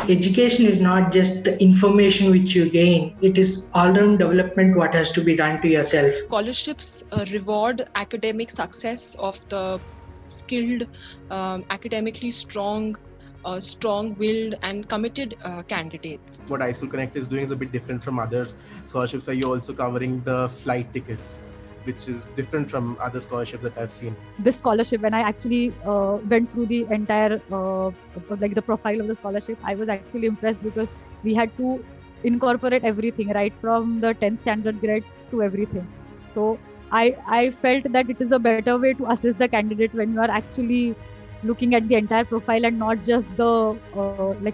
Education is not just the information which you gain, it is all-round development what has to be done to yourself. Scholarships reward academic success of the skilled, academically strong-willed and committed candidates. What iSchool Connect is doing is a bit different from other scholarships where you're also covering the flight tickets, which is different from other scholarships that I've seen. This scholarship, when I actually went through the entire like the profile of the scholarship, I was actually impressed because we had to incorporate everything, right from the 10th standard grades to everything. So I felt that it is a better way to assess the candidate when you are actually looking at the entire profile and not just the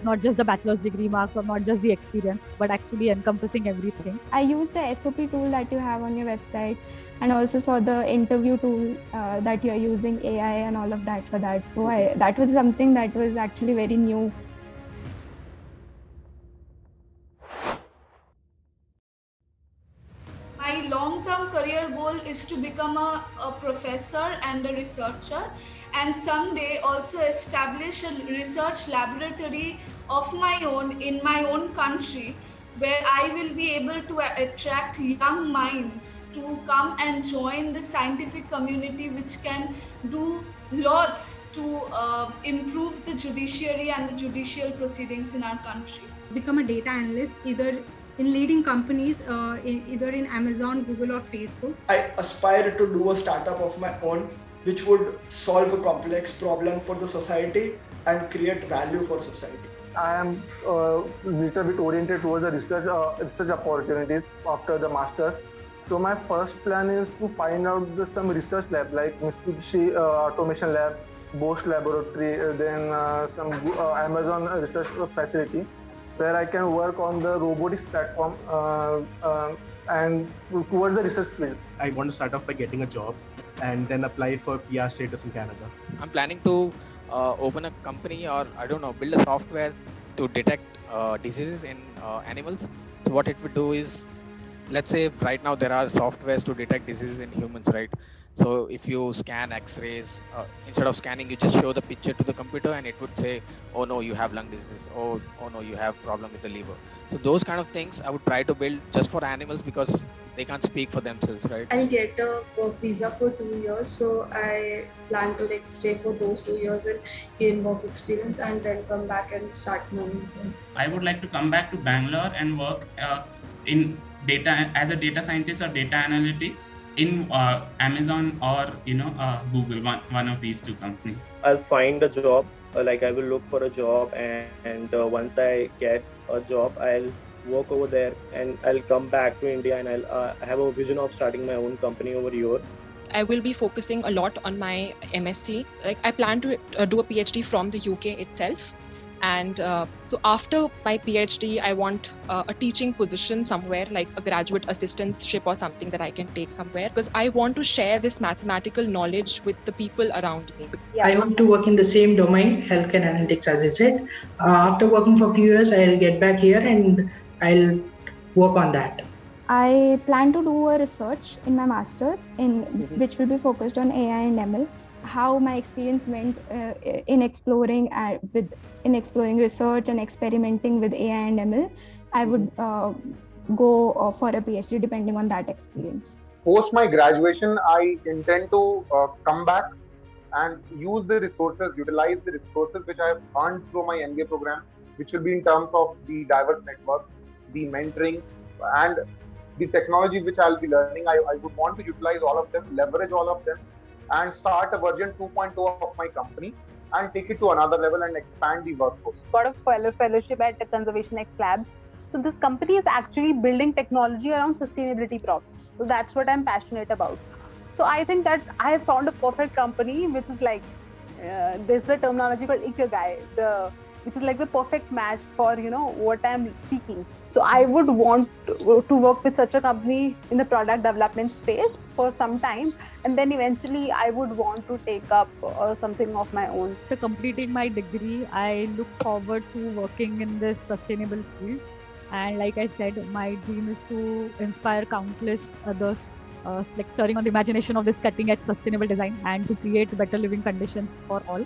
not just the bachelor's degree marks or not just the experience, but actually encompassing everything. I used the SOP tool that you have on your website, and also saw the interview tool that you're using AI and all of that for that. So that was something that was actually very new. My long-term career goal is to become a professor and a researcher, and someday also establish a research laboratory of my own in my own country, where I will be able to attract young minds to come and join the scientific community, which can do lots to improve the judiciary and the judicial proceedings in our country. Become a data analyst either in leading companies, either in Amazon, Google or Facebook. I aspire to do a startup of my own which would solve a complex problem for the society and create value for society. I am a little bit oriented towards the research opportunities after the master's. So my first plan is to find out some research lab like Mitsubishi Automation Lab, Bosch Laboratory, then some Amazon research facility where I can work on the robotics platform and towards the research field. I want to start off by getting a job and then apply for PR status in Canada. I'm planning to open a company or build a software to detect diseases in animals. So what it would do is, let's say right now there are softwares to detect diseases in humans, right? So if you scan x-rays, instead of scanning, you just show the picture to the computer and it would say, oh no, you have lung disease, oh no, you have problem with the liver. So those kind of things I would try to build just for animals because they can't speak for themselves, right? I'll get a visa for 2 years, so I plan to stay for those 2 years and gain work experience and then come back and start moving. I would like to come back to Bangalore and work in data as a data scientist or data analytics in Amazon or Google, one of these two companies. I'll find a job, I will look for a job, and once I get a job, I'll work over there and I'll come back to India and I'll have a vision of starting my own company over here. I will be focusing a lot on my MSc. I plan to do a PhD from the UK itself. And so after my PhD, I want a teaching position somewhere, like a graduate assistantship or something that I can take somewhere, because I want to share this mathematical knowledge with the people around me. I hope to work in the same domain, healthcare analytics, as I said. After working for a few years, I'll get back here and I'll work on that. I plan to do a research in my master's, which will be focused on AI and ML. How my experience went in exploring research and experimenting with AI and ML, I would go for a PhD depending on that experience. Post my graduation, I intend to come back and utilize the resources which I have earned through my MBA program, which will be in terms of the diverse network, the mentoring, and the technology which I'll be learning. I would want to utilize all of them, leverage all of them, and start a version 2.0 of my company and take it to another level and expand the workforce. Got a fellowship at Conservation X Labs. So this company is actually building technology around sustainability problems. So that's what I'm passionate about. So I think that I have found a perfect company, which is there's the terminology called Ikigai, which is the perfect match for what I'm seeking. So I would want to work with such a company in the product development space for some time, and then eventually I would want to take up something of my own. After completing my degree, I look forward to working in this sustainable field. And like I said, my dream is to inspire countless others, stirring on the imagination of this cutting-edge sustainable design and to create better living conditions for all.